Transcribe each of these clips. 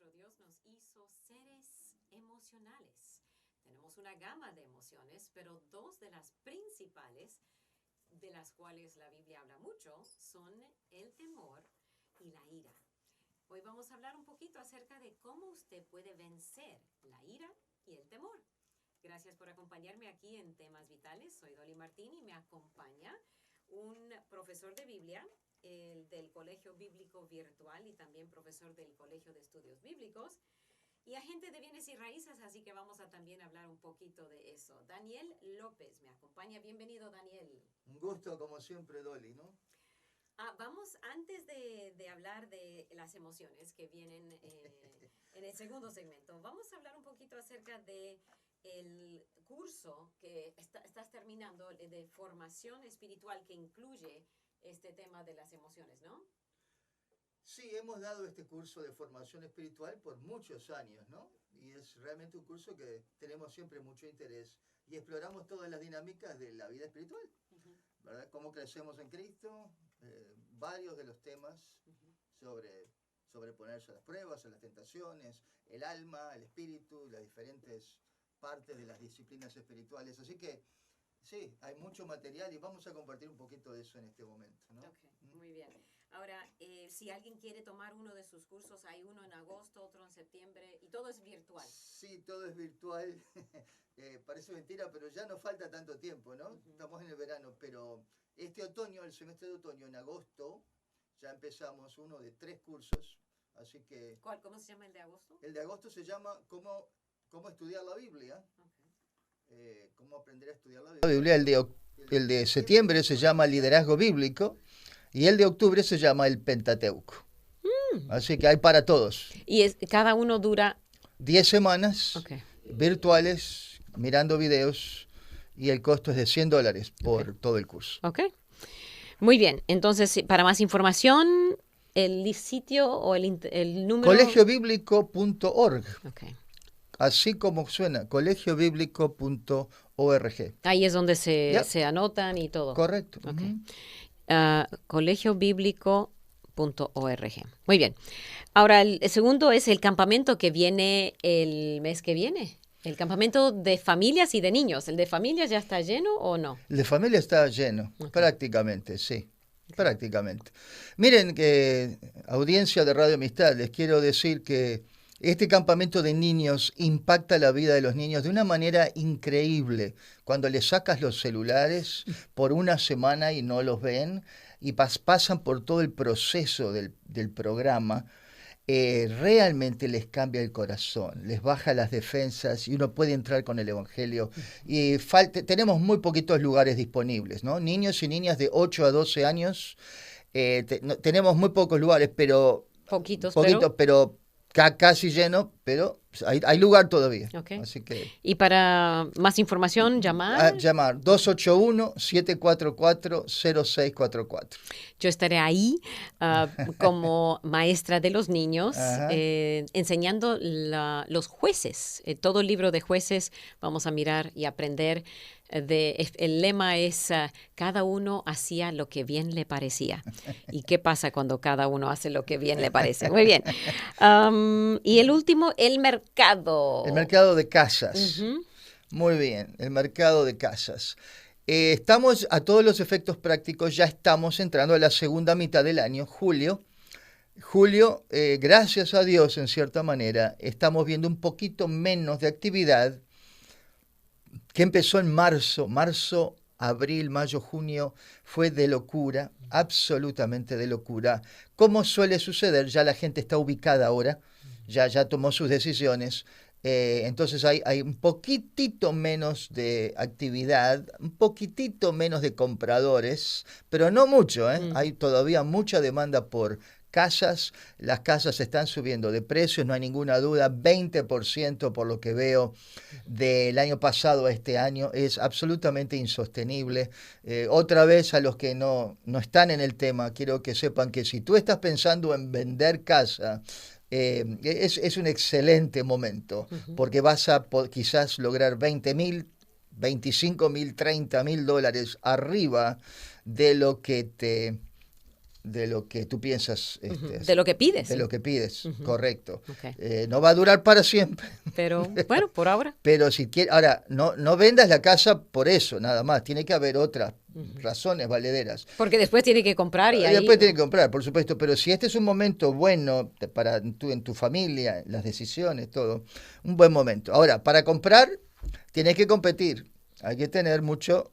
nuestro Dios nos hizo seres emocionales. Tenemos una gama de emociones, pero dos de las principales, de las cuales la Biblia habla mucho, son el temor y la ira. Hoy vamos a hablar un poquito acerca de cómo usted puede vencer la ira y el temor. Gracias por acompañarme aquí en Temas Vitales. Soy Dolly Martín y me acompaña un profesor de Biblia, del Colegio Bíblico Virtual y también profesor del Colegio de Estudios Bíblicos y agente de bienes y raíces, así que vamos a también hablar un poquito de eso. Daniel López me acompaña. Bienvenido, Daniel. Un gusto, como siempre, Dolly, ¿no? Vamos, antes de hablar de las emociones que vienen en el segundo segmento, vamos a hablar un poquito acerca de el curso que estás terminando de formación espiritual que incluye este tema de las emociones, ¿no? Sí, hemos dado este curso de formación espiritual por muchos años, ¿no? Y es realmente un curso que tenemos siempre mucho interés y exploramos todas las dinámicas de la vida espiritual, ¿verdad? Cómo crecemos en Cristo, varios de los temas sobre sobreponerse a las pruebas, a las tentaciones, el alma, el espíritu, las diferentes partes de las disciplinas espirituales. Así que sí, hay mucho material y vamos a compartir un poquito de eso en este momento, ¿no? Ok, muy bien. Ahora, si alguien quiere tomar uno de sus cursos, hay uno en agosto, otro en septiembre, y todo es virtual. Sí, todo es virtual. Parece mentira, pero ya no falta tanto tiempo, ¿no? Estamos en el verano, pero este otoño, el semestre de otoño, en agosto, ya empezamos uno de 3 cursos, así que... ¿Cuál? ¿Cómo se llama el de agosto? El de agosto se llama ¿Cómo estudiar la Biblia? Okay. ¿Cómo aprender a estudiar la Biblia? El de septiembre se llama Liderazgo Bíblico y el de octubre se llama el Pentateuco. Así que hay para todos. ¿Y cada uno dura? 10 semanas virtuales, mirando videos, y el costo es de $100 por todo el curso. Ok. Muy bien. Entonces, para más información, el sitio o el número... colegiobiblico.org. Okay. Así como suena, colegiobiblico.org. Ahí es donde se anotan y todo. Correcto. Okay. Colegiobiblico.org. Muy bien. Ahora, el segundo es el campamento que viene el mes que viene. El campamento de familias y de niños. ¿El de familias ya está lleno o no? El de familia está lleno, prácticamente, sí. Prácticamente. Miren, audiencia de Radio Amistad, les quiero decir que este campamento de niños impacta la vida de los niños de una manera increíble. Cuando les sacas los celulares por una semana y no los ven, y pasan por todo el proceso del programa, realmente les cambia el corazón, les baja las defensas y uno puede entrar con el Evangelio. Y tenemos muy poquitos lugares disponibles, ¿no? Niños y niñas de 8 a 12 años, tenemos muy pocos lugares, pero... Poquitos, pero casi lleno, pero hay lugar todavía. Okay. Así que, y para más información, llamar. Llamar 281-744-0644. Yo estaré ahí como maestra de los niños, enseñando los jueces. Todo el libro de jueces vamos a mirar y aprender. El lema es cada uno hacía lo que bien le parecía. ¿Y qué pasa cuando cada uno hace lo que bien le parece? Muy bien. Y el último, el mercado. El mercado de casas. Muy bien, el mercado de casas. Estamos a todos los efectos prácticos, ya estamos entrando a la segunda mitad del año, julio. Julio, gracias a Dios, en cierta manera, estamos viendo un poquito menos de actividad que empezó en marzo, abril, mayo, junio, fue de locura, absolutamente de locura. Como suele suceder, ya la gente está ubicada ahora, ya tomó sus decisiones, entonces hay un poquitito menos de actividad, un poquitito menos de compradores, pero no mucho, hay todavía mucha demanda por casas, las casas están subiendo de precios, no hay ninguna duda, 20% por lo que veo del año pasado a este año, es absolutamente insostenible. Otra vez, a los que no están en el tema, quiero que sepan que si tú estás pensando en vender casa, es un excelente momento, porque vas a quizás lograr 20,000, 25,000, $30,000 arriba de lo que de lo que tú piensas. De lo que pides. De lo que pides, correcto. Okay. No va a durar para siempre. Pero bueno, por ahora. Pero si quieres, ahora, no vendas la casa por eso, nada más. Tiene que haber otras razones valederas. Porque después tiene que comprar y ahí... Después tiene que comprar, por supuesto. Pero si este es un momento bueno para en tu familia, las decisiones, todo, un buen momento. Ahora, para comprar, tienes que competir. Hay que tener mucha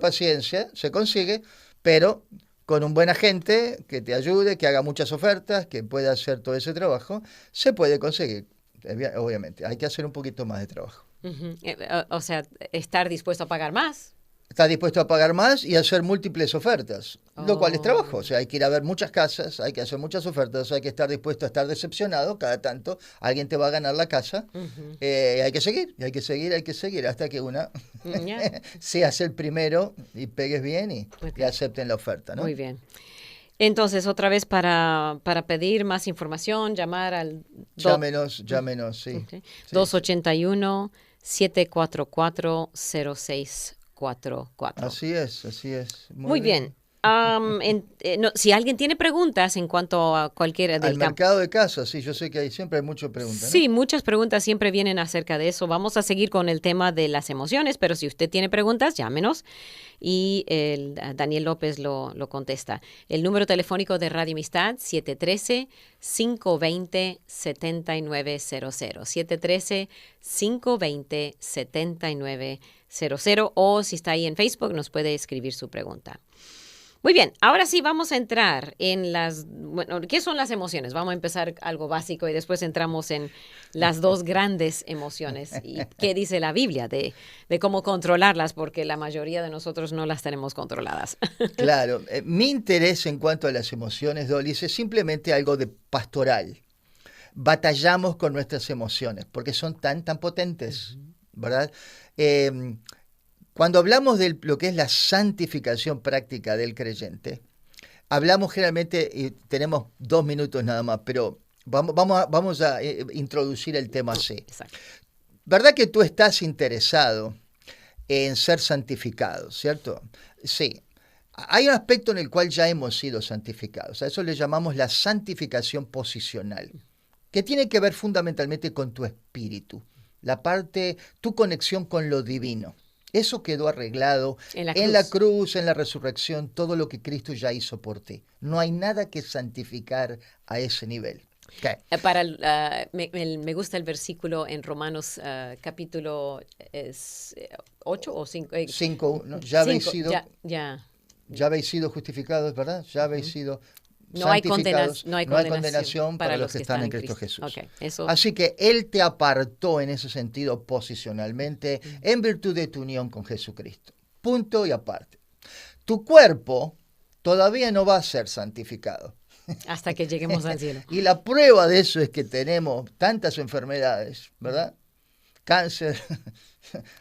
paciencia, se consigue, pero con un buen agente que te ayude, que haga muchas ofertas, que pueda hacer todo ese trabajo, se puede conseguir. Obviamente, hay que hacer un poquito más de trabajo. O sea, estar dispuesto a pagar más. Está dispuesto a pagar más y hacer múltiples ofertas, lo cual es trabajo. O sea, hay que ir a ver muchas casas, hay que hacer muchas ofertas, hay que estar dispuesto a estar decepcionado cada tanto. Alguien te va a ganar la casa. Hay que seguir hasta que una seas el primero y pegues bien y acepten la oferta, ¿no? Muy bien. Entonces, otra vez para pedir más información, llamar al... Llámenos, sí. Okay. Sí. 281-744-0644. Así es. Muy bien. Si alguien tiene preguntas en cuanto a cualquiera del campo. Al mercado de casas, sí, yo sé que siempre hay muchas preguntas, ¿no? Sí, muchas preguntas siempre vienen acerca de eso. Vamos a seguir con el tema de las emociones, pero si usted tiene preguntas, llámenos y Daniel López lo contesta. El número telefónico de Radio Amistad, 713-520-7900. 713-520-7900. O si está ahí en Facebook, nos puede escribir su pregunta. Muy bien, ahora sí vamos a entrar en ¿qué son las emociones? Vamos a empezar algo básico y después entramos en las dos grandes emociones. ¿Y qué dice la Biblia de cómo controlarlas? Porque la mayoría de nosotros no las tenemos controladas. Claro, mi interés en cuanto a las emociones, Dolis, es simplemente algo de pastoral. Batallamos con nuestras emociones porque son tan potentes, ¿verdad? Cuando hablamos de lo que es la santificación práctica del creyente, hablamos generalmente, y tenemos 2 minutos nada más, pero vamos a introducir el tema así. Exacto. ¿Verdad que tú estás interesado en ser santificado, cierto? Sí. Hay un aspecto en el cual ya hemos sido santificados. A eso le llamamos la santificación posicional, que tiene que ver fundamentalmente con tu espíritu, tu conexión con lo divino. Eso quedó arreglado en la cruz, en la resurrección, todo lo que Cristo ya hizo por ti. No hay nada que santificar a ese nivel. Okay. Me gusta el versículo en Romanos capítulo 8 o 5. 5, ¿no? Ya habéis sido justificados, ¿verdad? Ya habéis sido santificados. No hay condenación para los que están en Cristo Jesús. Okay, así que Él te apartó en ese sentido posicionalmente en virtud de tu unión con Jesucristo. Punto y aparte. Tu cuerpo todavía no va a ser santificado. Hasta que lleguemos al cielo. Y la prueba de eso es que tenemos tantas enfermedades, ¿verdad? Cáncer,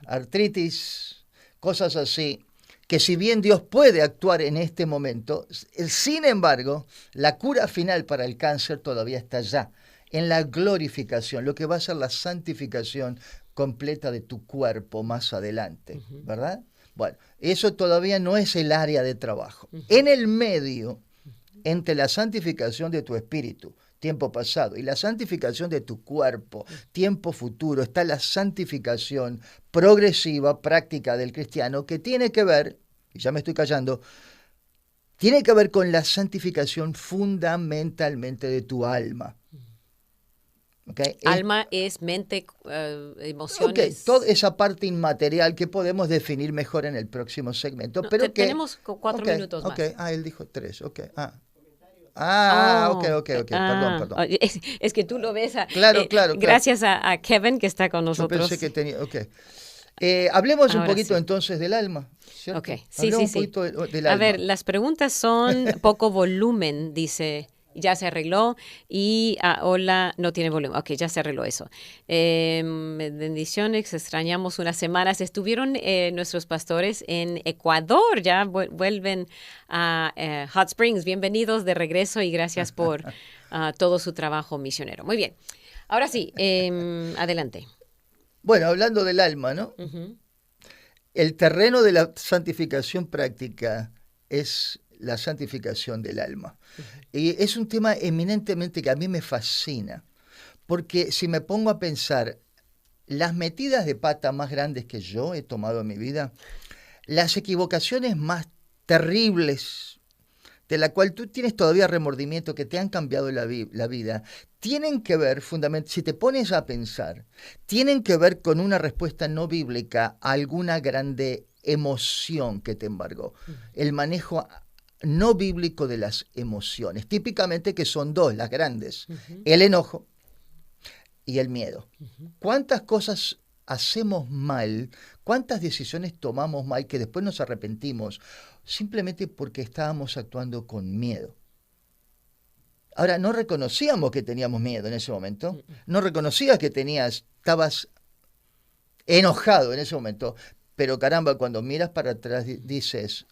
artritis, cosas así, que si bien Dios puede actuar en este momento, sin embargo, la cura final para el cáncer todavía está allá, en la glorificación, lo que va a ser la santificación completa de tu cuerpo más adelante, ¿verdad? Bueno, eso todavía no es el área de trabajo. En el medio, entre la santificación de tu espíritu, tiempo pasado, y la santificación de tu cuerpo, tiempo futuro, está la santificación progresiva, práctica del cristiano, que tiene que ver, y ya me estoy callando, tiene que ver con la santificación fundamentalmente de tu alma. Okay. Alma es mente, emociones. Okay. Toda esa parte inmaterial que podemos definir mejor en el próximo segmento. Pero tenemos 4 minutos más. Él dijo 3. Ok. Perdón. Es que tú lo ves. Claro. Gracias a Kevin que está con nosotros. Yo pensé que tenía. Hablemos un poquito entonces del alma, ¿cierto? Okay. Sí. Un poquito del alma. A ver, las preguntas son poco volumen, dice. Ya se arregló y hola, no tiene volumen. Ok, ya se arregló eso. Bendiciones, extrañamos unas semanas. Estuvieron nuestros pastores en Ecuador, ya vuelven a Hot Springs. Bienvenidos de regreso y gracias por todo su trabajo misionero. Muy bien, ahora sí, adelante. Bueno, hablando del alma, ¿no? El terreno de la santificación práctica es la santificación del alma. Y es un tema eminentemente que a mí me fascina, porque si me pongo a pensar, las metidas de pata más grandes que yo he tomado en mi vida, las equivocaciones más terribles, de la cual tú tienes todavía remordimiento, que te han cambiado la vida, tienen que ver, fundamentalmente, si te pones a pensar, tienen que ver con una respuesta no bíblica a alguna grande emoción que te embargó. El manejo no bíblico de las emociones, típicamente que son dos, las grandes, el enojo y el miedo. ¿Cuántas cosas hacemos mal, cuántas decisiones tomamos mal que después nos arrepentimos simplemente porque estábamos actuando con miedo? Ahora, no reconocíamos que teníamos miedo en ese momento, no reconocías que estabas enojado en ese momento, pero caramba, cuando miras para atrás dices,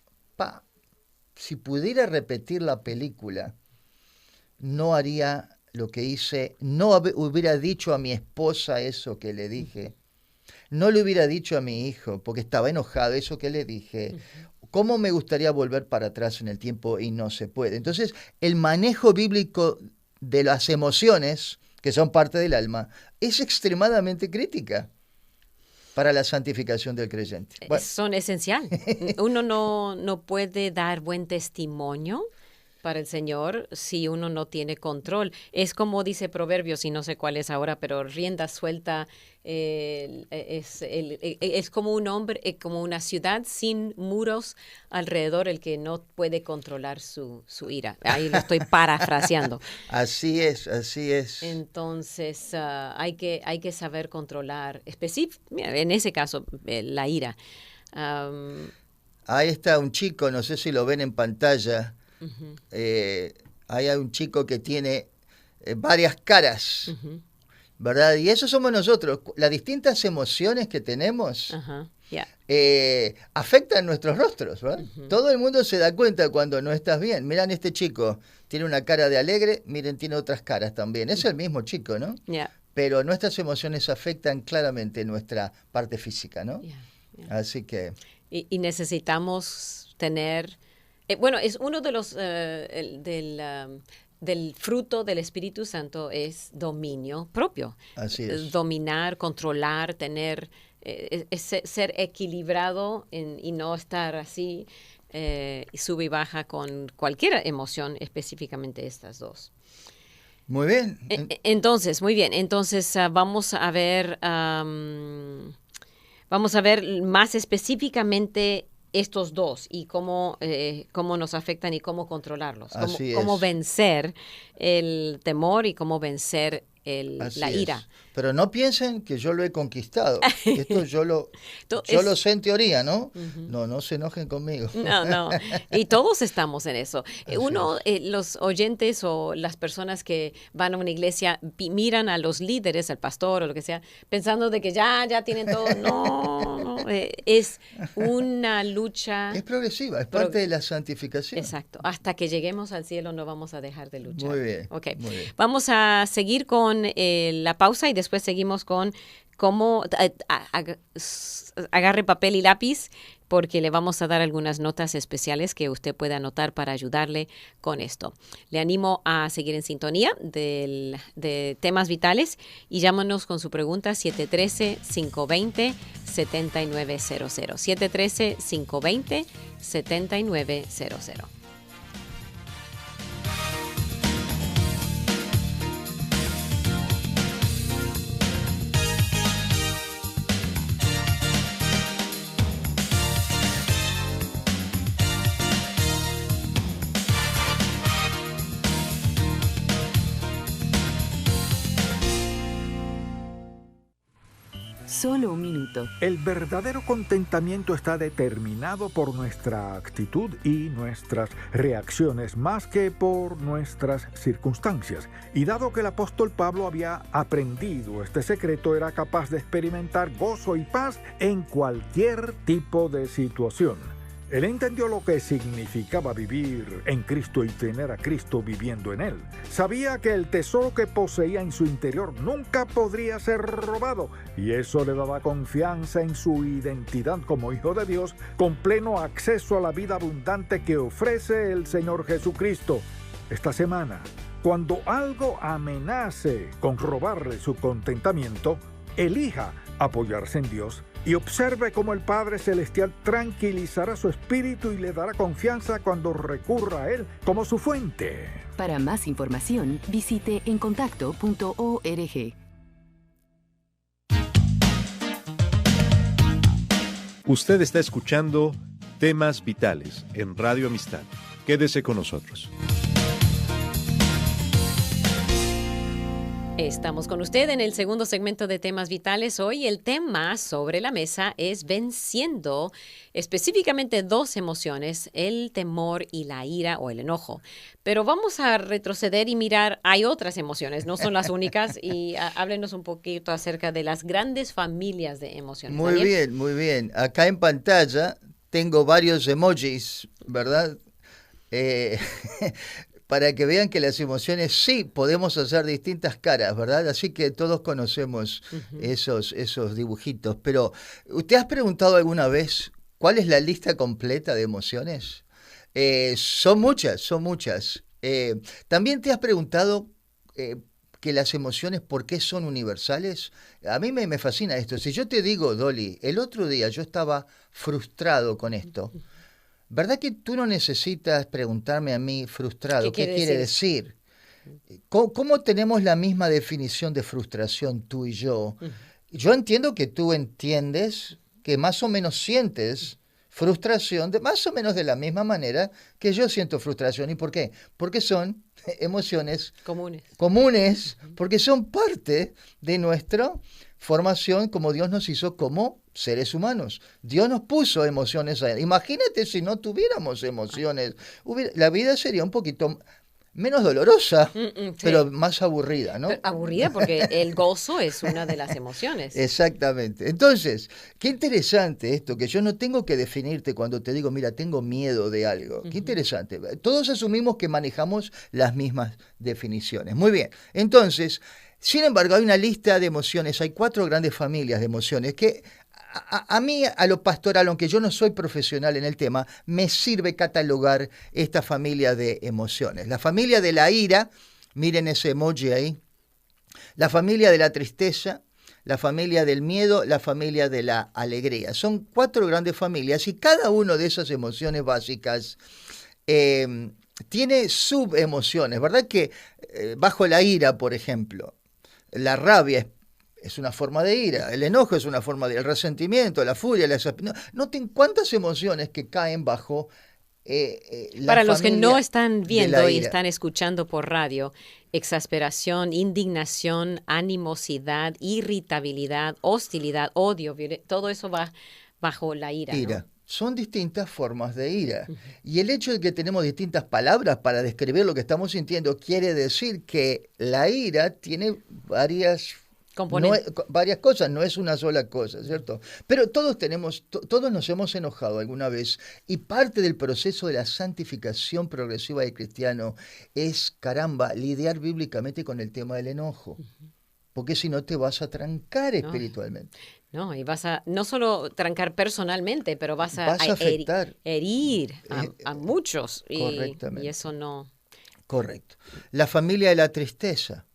si pudiera repetir la película, no haría lo que hice, no hubiera dicho a mi esposa eso que le dije, no le hubiera dicho a mi hijo, porque estaba enojado, eso que le dije. ¿Cómo me gustaría volver para atrás en el tiempo y no se puede? Entonces, el manejo bíblico de las emociones, que son parte del alma, es extremadamente crítica para la santificación del creyente. Bueno. Son esencial. Uno no puede dar buen testimonio para el Señor si uno no tiene control. Es como dice Proverbios, y no sé cuál es ahora, pero rienda suelta es como un hombre, como una ciudad sin muros alrededor, el que no puede controlar su ira. Ahí lo estoy parafraseando. Así es. Entonces hay que saber controlar, en ese caso, la ira. Ahí está un chico, no sé si lo ven en pantalla. Hay un chico que tiene varias caras, ¿verdad? Y eso somos nosotros. Las distintas emociones que tenemos afectan nuestros rostros, ¿verdad? Todo el mundo se da cuenta cuando no estás bien. Miren, este chico tiene una cara de alegre, miren, tiene otras caras también. Es el mismo chico, ¿no? Pero nuestras emociones afectan claramente nuestra parte física, ¿no? Así que... Y necesitamos tener... bueno, es uno de los del fruto del Espíritu Santo es dominio propio. Así es. Dominar, controlar, tener, ser equilibrado y no estar así sube y baja con cualquier emoción, específicamente estas dos. Muy bien. Entonces, muy bien. Entonces vamos a ver más específicamente estos dos y cómo nos afectan y cómo controlarlos, cómo vencer el temor y cómo vencer la ira. Pero no piensen que yo lo he conquistado. Esto yo lo sé en teoría, ¿no? No se enojen conmigo. No. Y todos estamos en eso. Los oyentes o las personas que van a una iglesia miran a los líderes, al pastor o lo que sea, pensando de que ya tienen todo. No. Es una lucha. Es progresiva, es parte de la santificación. Exacto. Hasta que lleguemos al cielo no vamos a dejar de luchar. Muy bien. Okay. Muy bien. Vamos a seguir con la pausa y después seguimos con cómo agarre papel y lápiz, porque le vamos a dar algunas notas especiales que usted puede anotar para ayudarle con esto. Le animo a seguir en sintonía de temas vitales y llámanos con su pregunta 713-520-7900. 713-520-7900. Solo un minuto. El verdadero contentamiento está determinado por nuestra actitud y nuestras reacciones más que por nuestras circunstancias. Y dado que el apóstol Pablo había aprendido este secreto, era capaz de experimentar gozo y paz en cualquier tipo de situación. Él entendió lo que significaba vivir en Cristo y tener a Cristo viviendo en él. Sabía que el tesoro que poseía en su interior nunca podría ser robado, y eso le daba confianza en su identidad como hijo de Dios, con pleno acceso a la vida abundante que ofrece el Señor Jesucristo. Esta semana, cuando algo amenace con robarle su contentamiento, elija apoyarse en Dios y observe cómo el Padre Celestial tranquilizará su espíritu y le dará confianza cuando recurra a Él como su fuente. Para más información, visite encontacto.org. Usted está escuchando Temas Vitales en Radio Amistad. Quédese con nosotros. Estamos con usted en el segundo segmento de Temas Vitales. Hoy el tema sobre la mesa es venciendo específicamente dos emociones, el temor y la ira o el enojo. Pero vamos a retroceder y mirar, hay otras emociones, no son las únicas, y háblenos un poquito acerca de las grandes familias de emociones. Muy bien, muy bien. Acá en pantalla tengo varios emojis, ¿verdad? Para que vean que las emociones sí podemos hacer distintas caras, ¿verdad? Así que todos conocemos esos dibujitos. Pero, ¿usted has preguntado alguna vez cuál es la lista completa de emociones? Son muchas, son muchas. ¿También te has preguntado que las emociones, por qué son universales? A mí me fascina esto. Si yo te digo, Dolly, el otro día yo estaba frustrado con esto, ¿verdad que tú no necesitas preguntarme a mí frustrado qué quiere decir? ¿Cómo tenemos la misma definición de frustración tú y yo? Yo entiendo que tú entiendes que más o menos sientes frustración más o menos de la misma manera que yo siento frustración. ¿Y por qué? Porque son emociones comunes, porque son parte de nuestra formación como Dios nos hizo como seres humanos. Dios nos puso emociones. Imagínate si no tuviéramos emociones. La vida sería un poquito menos dolorosa, sí, pero más aburrida, ¿no? Pero aburrida porque el gozo es una de las emociones. Exactamente. Entonces, qué interesante esto, que yo no tengo que definirte cuando te digo, mira, tengo miedo de algo. Qué interesante. Todos asumimos que manejamos las mismas definiciones. Muy bien. Entonces, sin embargo, hay una lista de emociones, hay 4 grandes familias de emociones que a mí, a lo pastoral, aunque yo no soy profesional en el tema, me sirve catalogar esta familia de emociones. La familia de la ira, miren ese emoji ahí, la familia de la tristeza, la familia del miedo, la familia de la alegría. Son 4 grandes familias y cada una de esas emociones básicas tiene subemociones, ¿verdad? Que bajo la ira, por ejemplo, la rabia es una forma de ira, el enojo es una forma de el resentimiento, la furia, noten cuántas emociones que caen bajo la Para los que no están de viendo y están escuchando por radio, exasperación, indignación, animosidad, irritabilidad, hostilidad, odio, todo eso va bajo la ira, ¿no? Son distintas formas de ira. Y el hecho de que tenemos distintas palabras para describir lo que estamos sintiendo quiere decir que la ira tiene varias cosas, no es una sola cosa, ¿cierto? Pero todos nos hemos enojado alguna vez, y parte del proceso de la santificación progresiva del cristiano es, lidiar bíblicamente con el tema del enojo. Porque si no te vas a trancar espiritualmente. No, y vas a no solo trancar personalmente, pero vas a afectar, herir a muchos. Correctamente. Y eso no. Correcto. La familia de la tristeza,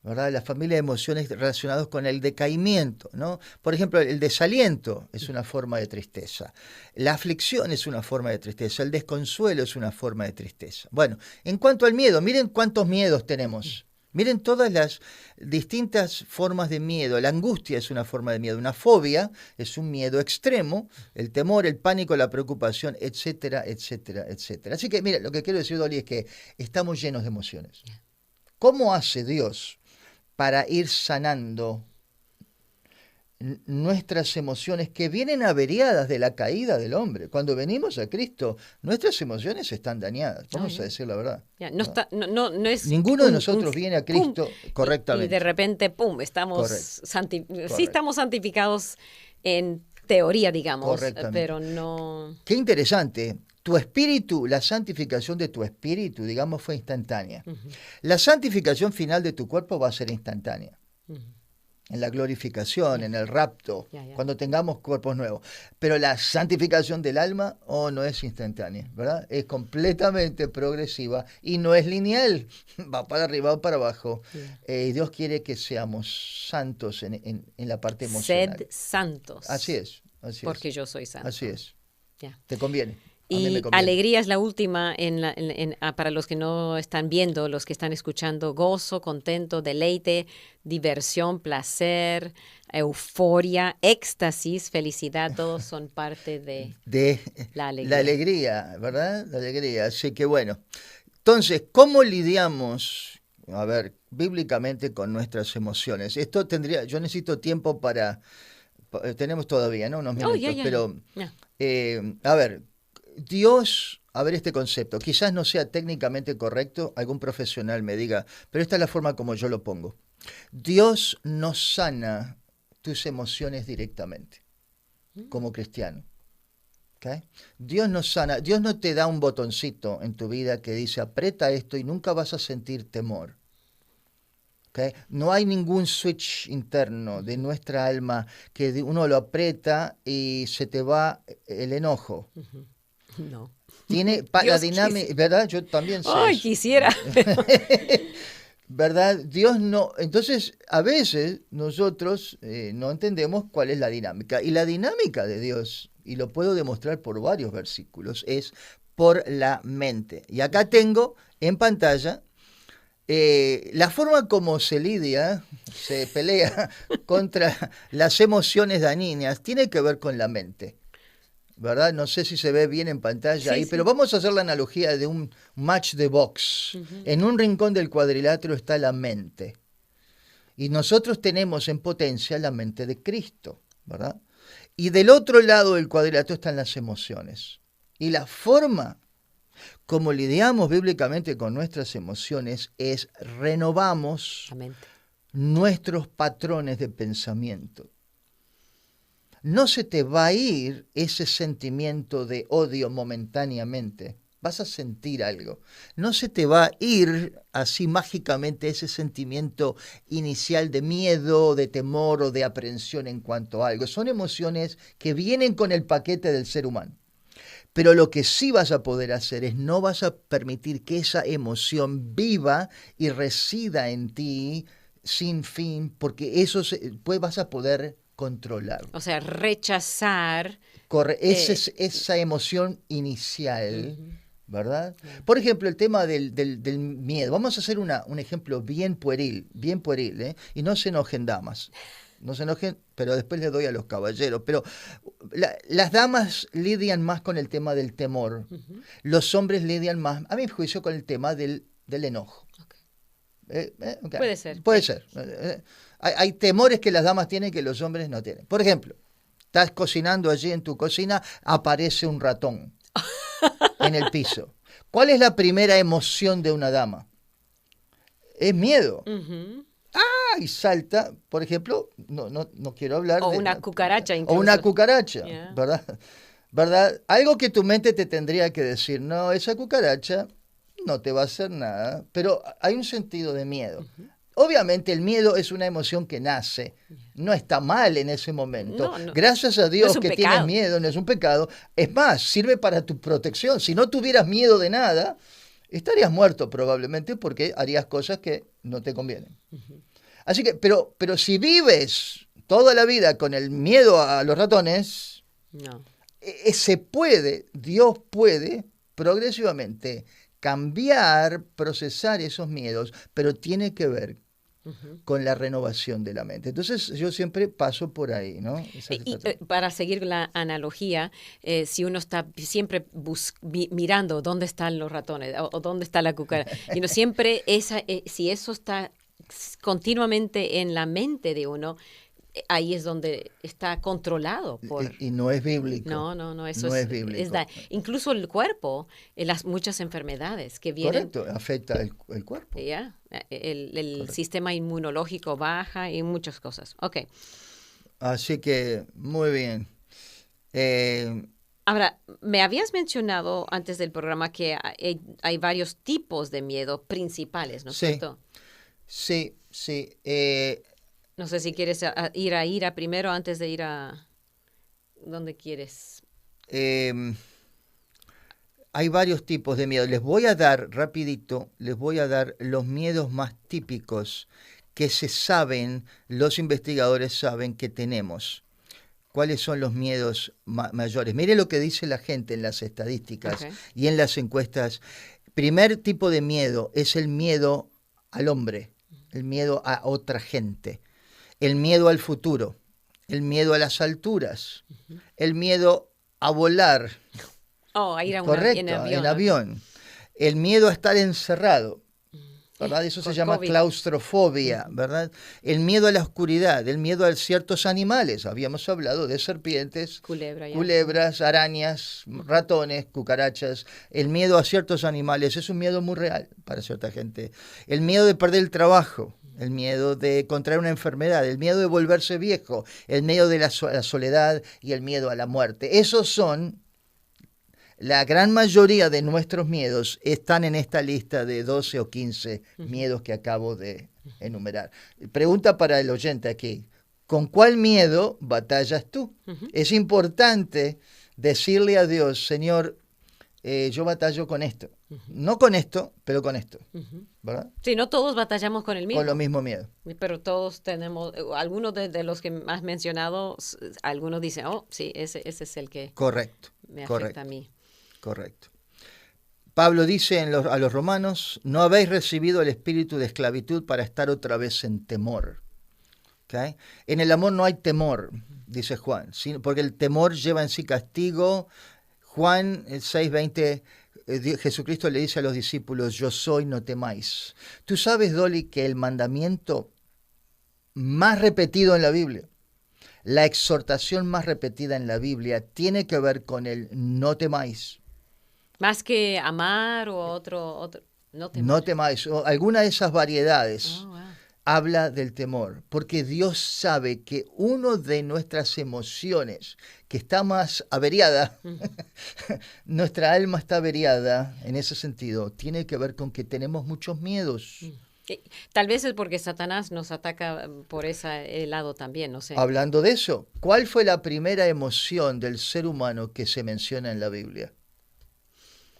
¿verdad? La familia de emociones relacionadas con el decaimiento, ¿no? Por ejemplo, el desaliento es una forma de tristeza. La aflicción es una forma de tristeza. El desconsuelo es una forma de tristeza. Bueno, en cuanto al miedo, miren cuántos miedos tenemos. Miren todas las distintas formas de miedo. La angustia es una forma de miedo. Una fobia es un miedo extremo. El temor, el pánico, la preocupación, etcétera, etcétera, etcétera. Así que, mira, lo que quiero decir, Dolly, es que estamos llenos de emociones. ¿Cómo hace Dios para ir sanando nuestras emociones que vienen averiadas de la caída del hombre? Cuando venimos a Cristo, nuestras emociones están dañadas, vamos a decir la verdad. No es ninguno de nosotros viene a Cristo correctamente. Y de repente, estamos, sí estamos santificados en teoría, digamos, Correctamente. pero no... Qué interesante. Tu espíritu, la santificación de tu espíritu, digamos, fue instantánea. La santificación final de tu cuerpo va a ser instantánea. En la glorificación, en el rapto, cuando tengamos cuerpos nuevos. Pero la santificación del alma, no es instantánea, ¿verdad? Es completamente progresiva y no es lineal. Va para arriba o para abajo. Y Dios quiere que seamos santos en la parte emocional. Sed santos. Así es. Porque yo soy santo. Así es. Ya. Te conviene. Y alegría es la última para los que no están viendo, los que están escuchando. Gozo, contento, deleite, diversión, placer, euforia, éxtasis, felicidad, todos son parte de la alegría. La alegría, ¿verdad? La alegría. Así que bueno. Entonces, ¿cómo lidiamos, bíblicamente con nuestras emociones? Yo necesito tiempo tenemos todavía, ¿no? Unos minutos, pero Dios, este concepto, quizás no sea técnicamente correcto, algún profesional me diga, pero esta es la forma como yo lo pongo. Dios no sana tus emociones directamente, como cristiano. ¿Okay? Dios no sana, Dios no te da un botoncito en tu vida que dice aprieta esto y nunca vas a sentir temor. ¿Okay? No hay ningún switch interno de nuestra alma que uno lo aprieta y se te va el enojo. No. Tiene la dinámica, ¿verdad? Yo también sé. ¡Ay, quisiera! ¿Verdad? Dios no. Entonces, a veces nosotros no entendemos cuál es la dinámica. Y la dinámica de Dios, y lo puedo demostrar por varios versículos, es por la mente. Y acá tengo en pantalla la forma como se pelea contra las emociones dañinas, tiene que ver con la mente. ¿Verdad? No sé si se ve bien en pantalla ahí, pero vamos a hacer la analogía de un match de box. En un rincón del cuadrilátero está la mente. Y nosotros tenemos en potencia la mente de Cristo, ¿verdad? Y del otro lado del cuadrilátero están las emociones. Y la forma como lidiamos bíblicamente con nuestras emociones es renovamos nuestros patrones de pensamiento. No se te va a ir ese sentimiento de odio momentáneamente. Vas a sentir algo. No se te va a ir así mágicamente ese sentimiento inicial de miedo, de temor o de aprehensión en cuanto a algo. Son emociones que vienen con el paquete del ser humano. Pero lo que sí vas a poder hacer es no vas a permitir que esa emoción viva y resida en ti sin fin, porque eso vas a poder controlar. O sea, rechazar. Esa emoción inicial, ¿verdad? Por ejemplo, el tema del miedo. Vamos a hacer un ejemplo bien pueril, y no se enojen damas. No se enojen, pero después le doy a los caballeros. Pero las damas lidian más con el tema del temor. Los hombres lidian más, a mi juicio, con el tema del enojo. Okay. Puede ser. Puede ser. Hay temores que las damas tienen que los hombres no tienen. Por ejemplo, estás cocinando allí en tu cocina, aparece un ratón en el piso. ¿Cuál es la primera emoción de una dama? Es miedo. Y salta, por ejemplo, no quiero hablar de... una cucaracha incluso. O una cucaracha, ¿verdad? Algo que tu mente te tendría que decir, no, esa cucaracha no te va a hacer nada, pero hay un sentido de miedo. Obviamente el miedo es una emoción que nace, no está mal en ese momento. No. Gracias a Dios que tienes miedo, no es un pecado. Es más, sirve para tu protección. Si no tuvieras miedo de nada, estarías muerto probablemente porque harías cosas que no te convienen. Así que, pero si vives toda la vida con el miedo a los ratones, Dios puede progresivamente cambiar, procesar esos miedos, pero tiene que ver con la renovación de la mente. Entonces yo siempre paso por ahí, ¿no? Y para seguir la analogía, si uno está siempre mirando dónde están los ratones o dónde está la cucaracha, siempre si eso está continuamente en la mente de uno, ahí es donde está controlado por... Y no es bíblico. No, eso no es bíblico. Incluso el cuerpo, las muchas enfermedades que vienen... Correcto, afecta el cuerpo. El sistema inmunológico baja y muchas cosas. Ok. Así que, muy bien. Ahora, me habías mencionado antes del programa que hay varios tipos de miedo principales, ¿no es cierto? Sí. No sé si quieres ir a ira primero antes de ir a... ¿Dónde quieres? Hay varios tipos de miedo. Les voy a dar los miedos más típicos que se saben, los investigadores saben que tenemos. ¿Cuáles son los miedos mayores? Mire lo que dice la gente en las estadísticas y en las encuestas. Primer tipo de miedo es el miedo al hombre, el miedo a otra gente, el miedo al futuro, el miedo a las alturas, el miedo a volar. A ir en avión. El miedo a estar encerrado, ¿verdad? Eso se llama claustrofobia, ¿verdad? El miedo a la oscuridad, el miedo a ciertos animales. Habíamos hablado de serpientes, culebras, arañas, ratones, cucarachas. El miedo a ciertos animales es un miedo muy real para cierta gente. El miedo de perder el trabajo, el miedo de contraer una enfermedad, el miedo de volverse viejo, el miedo de la soledad y el miedo a la muerte. Esos son... La gran mayoría de nuestros miedos están en esta lista de 12 o 15 miedos que acabo de enumerar. Pregunta para el oyente aquí, ¿con cuál miedo batallas tú? Es importante decirle a Dios, Señor, yo batallo con esto. No con esto, pero con esto. ¿Verdad? Sí, no todos batallamos con el mismo. Con lo mismo miedo. Pero todos tenemos, algunos de los que has mencionado, algunos dicen, sí, ese es el que me afecta a mí. Correcto. Pablo dice a los romanos, no habéis recibido el espíritu de esclavitud para estar otra vez en temor. ¿Okay? En el amor no hay temor, dice Juan, porque el temor lleva en sí castigo. Juan 6:20, Jesucristo le dice a los discípulos, yo soy, no temáis. Tú sabes, Dolly, que el mandamiento más repetido en la Biblia, la exhortación más repetida en la Biblia, tiene que ver con el no temáis. Más que amar o otro no temáis. No temáis. Alguna de esas variedades habla del temor, porque Dios sabe que una de nuestras emociones que está más averiada, nuestra alma está averiada en ese sentido, tiene que ver con que tenemos muchos miedos. Tal vez es porque Satanás nos ataca por ese lado también, no sé. Hablando de eso, ¿cuál fue la primera emoción del ser humano que se menciona en la Biblia?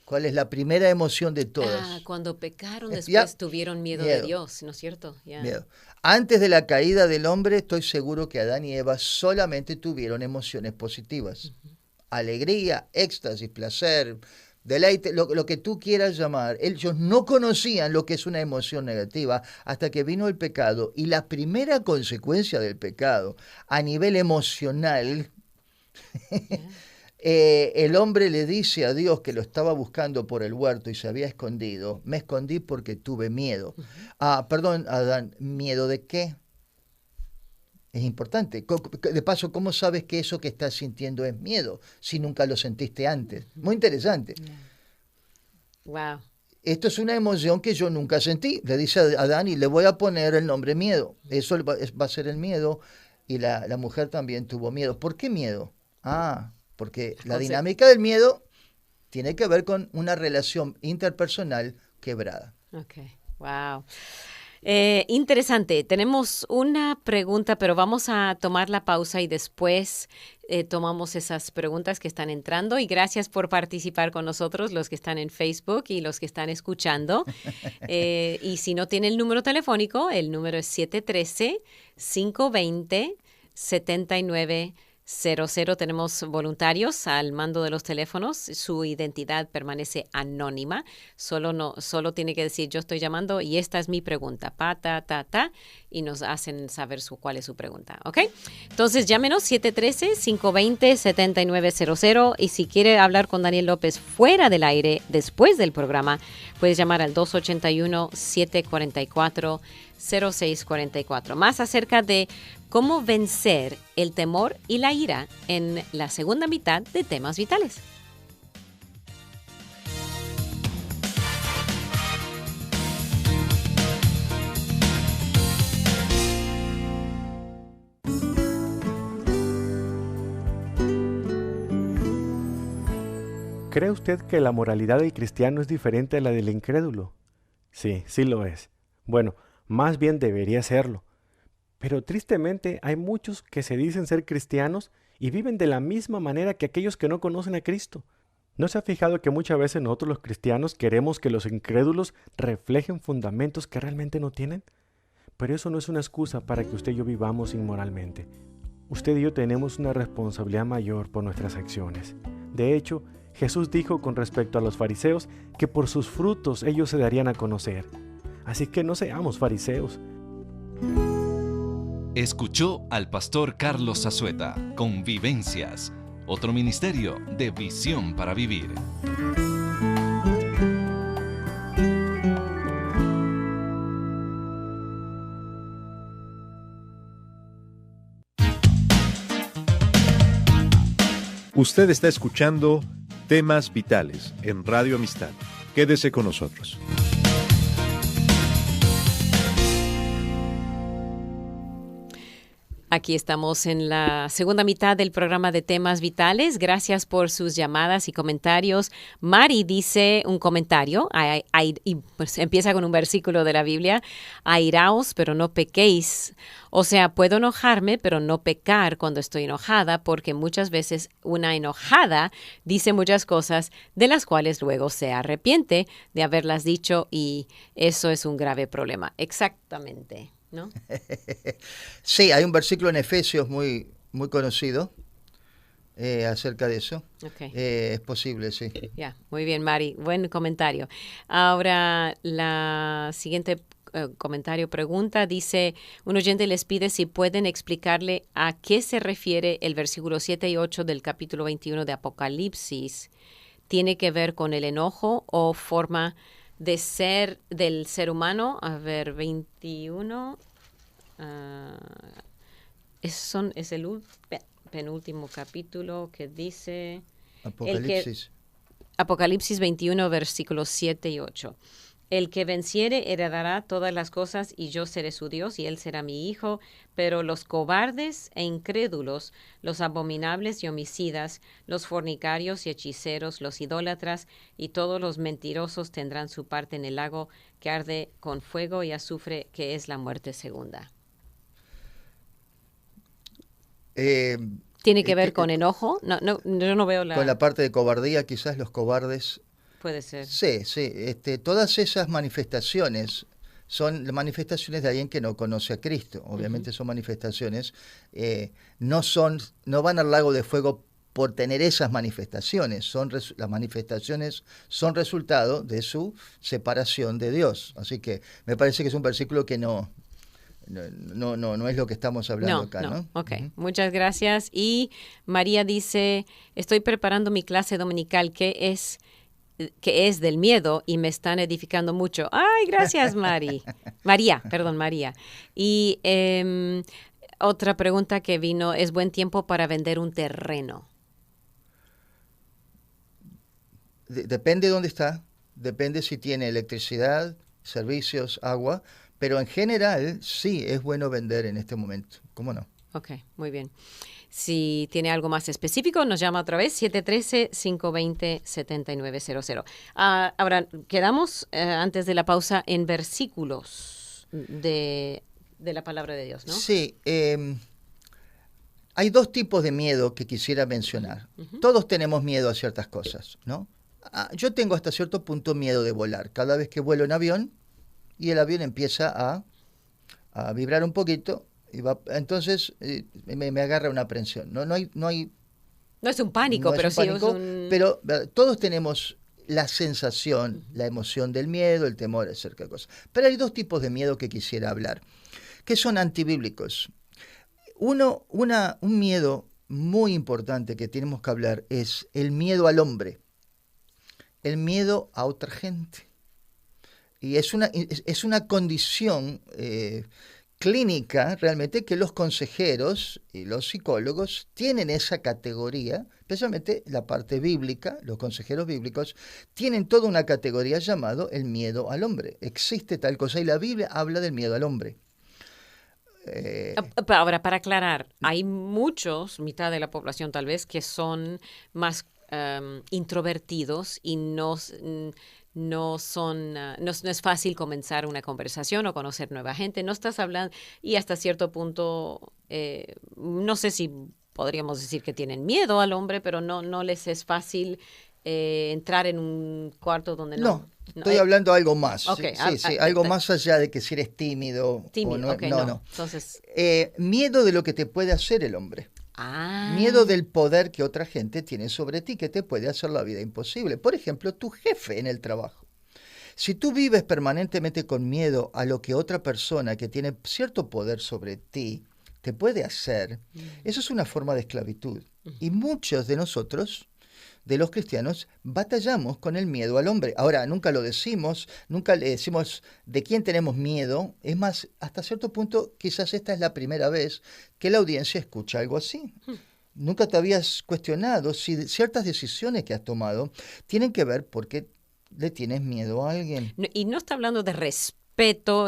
¿Cuál es la primera emoción de todas? Cuando pecaron después tuvieron miedo de Dios, ¿no es cierto? Miedo. Antes de la caída del hombre, estoy seguro que Adán y Eva solamente tuvieron emociones positivas. Alegría, éxtasis, placer, deleite, lo que tú quieras llamar. Ellos no conocían lo que es una emoción negativa hasta que vino el pecado. Y la primera consecuencia del pecado a nivel emocional... el hombre le dice a Dios que lo estaba buscando por el huerto y se había escondido. Me escondí porque tuve miedo. Perdón, Adán, ¿miedo de qué? Es importante. De paso, ¿cómo sabes que eso que estás sintiendo es miedo si nunca lo sentiste antes? Muy interesante. Wow. Esto es una emoción que yo nunca sentí. Le dice a Adán y le voy a poner el nombre miedo. Eso va a ser el miedo. Y la mujer también tuvo miedo. ¿Por qué miedo? Porque la dinámica del miedo tiene que ver con una relación interpersonal quebrada. Wow. Interesante. Tenemos una pregunta, pero vamos a tomar la pausa y después tomamos esas preguntas que están entrando. Y gracias por participar con nosotros, los que están en Facebook y los que están escuchando. Y si no tiene el número telefónico, el número es 713-520-7900. Tenemos voluntarios al mando de los teléfonos. Su identidad permanece anónima. Solo tiene que decir yo estoy llamando y esta es mi pregunta. Y nos hacen saber cuál es su pregunta. ¿Ok? Entonces llámenos 713-520-7900 y si quiere hablar con Daniel López fuera del aire después del programa, puedes llamar al 281-744-0644. Más acerca de cómo vencer el temor y la ira en la segunda mitad de Temas Vitales. ¿Cree usted que la moralidad del cristiano es diferente a la del incrédulo? Sí, sí lo es. Bueno, más bien debería serlo. Pero tristemente hay muchos que se dicen ser cristianos y viven de la misma manera que aquellos que no conocen a Cristo. ¿No se ha fijado que muchas veces nosotros los cristianos queremos que los incrédulos reflejen fundamentos que realmente no tienen? Pero eso no es una excusa para que usted y yo vivamos inmoralmente. Usted y yo tenemos una responsabilidad mayor por nuestras acciones. De hecho, Jesús dijo con respecto a los fariseos que por sus frutos ellos se darían a conocer. Así que no seamos fariseos. Escuchó al pastor Carlos Zazueta con Vivencias, otro ministerio de Visión para Vivir. Usted está escuchando Temas Vitales en Radio Amistad. Quédese con nosotros. Aquí estamos en la segunda mitad del programa de Temas Vitales. Gracias por sus llamadas y comentarios. Mari dice un comentario y pues empieza con un versículo de la Biblia. Airaos, pero no pequéis. O sea, puedo enojarme, pero no pecar cuando estoy enojada, porque muchas veces una enojada dice muchas cosas de las cuales luego se arrepiente de haberlas dicho y eso es un grave problema. Exactamente, ¿no? Sí, hay un versículo en Efesios muy, muy conocido acerca de eso. Okay. Es posible, sí. Ya, muy bien, Mari. Buen comentario. Ahora, la siguiente comentario, pregunta, dice, un oyente les pide si pueden explicarle a qué se refiere el versículo 7 y 8 del capítulo 21 de Apocalipsis. ¿Tiene que ver con el enojo o forma de ser del ser humano? A ver, 21. Es el penúltimo capítulo que dice... Apocalipsis 21, versículos 7 y 8. El que venciere heredará todas las cosas y yo seré su Dios y él será mi hijo, pero los cobardes e incrédulos, los abominables y homicidas, los fornicarios y hechiceros, los idólatras y todos los mentirosos tendrán su parte en el lago que arde con fuego y azufre, que es la muerte segunda. ¿Tiene que ver con enojo? No, yo no veo la... Con la parte de cobardía, quizás los cobardes... Puede ser. Sí. Todas esas manifestaciones son manifestaciones de alguien que no conoce a Cristo. Obviamente son manifestaciones, no van al lago de fuego por tener esas manifestaciones. Las manifestaciones son resultado de su separación de Dios. Así que me parece que es un versículo que no es lo que estamos hablando acá, ¿no? Ok, muchas gracias. Y María dice, estoy preparando mi clase dominical, que es del miedo y me están edificando mucho. Ay, gracias, María. Y otra pregunta que vino, ¿es buen tiempo para vender un terreno? Depende de dónde está, depende si tiene electricidad, servicios, agua, pero en general sí es bueno vender en este momento. ¿Cómo no? Ok, muy bien. Si tiene algo más específico, nos llama otra vez, 713-520-7900. Ahora, quedamos antes de la pausa en versículos de la palabra de Dios, ¿no? Sí, hay dos tipos de miedo que quisiera mencionar. Todos tenemos miedo a ciertas cosas, ¿no? Yo tengo hasta cierto punto miedo de volar. Cada vez que vuelo en avión y el avión empieza a vibrar un poquito, entonces me agarra una aprensión. No es un pánico, pero todos tenemos la sensación, la emoción del miedo, el temor acerca de cosas. Pero hay dos tipos de miedo que quisiera hablar, que son antibíblicos. Un miedo muy importante que tenemos que hablar es el miedo al hombre, el miedo a otra gente. Y es una condición clínica realmente que los consejeros y los psicólogos tienen esa categoría, especialmente la parte bíblica, los consejeros bíblicos tienen toda una categoría llamado el miedo al hombre. Existe tal cosa y la Biblia habla del miedo al hombre. Ahora, para aclarar, hay muchos, mitad de la población tal vez, que son más introvertidos y no es fácil comenzar una conversación o conocer nueva gente. No estás hablando, y hasta cierto punto, no sé si podríamos decir que tienen miedo al hombre, pero no les es fácil entrar en un cuarto donde no. Estoy hablando de algo más. Okay, Sí, algo más allá de que si eres tímido. O no. Okay, no. Entonces, miedo de lo que te puede hacer el hombre. Miedo del poder que otra gente tiene sobre ti, que te puede hacer la vida imposible. Por ejemplo, tu jefe en el trabajo. Si tú vives permanentemente con miedo a lo que otra persona que tiene cierto poder sobre ti te puede hacer, eso es una forma de esclavitud. Y muchos de nosotros, de los cristianos, batallamos con el miedo al hombre. Ahora, nunca lo decimos, nunca le decimos de quién tenemos miedo. Es más, hasta cierto punto, quizás esta es la primera vez que la audiencia escucha algo así. Nunca te habías cuestionado si ciertas decisiones que has tomado tienen que ver porque le tienes miedo a alguien. Y no está hablando de respeto,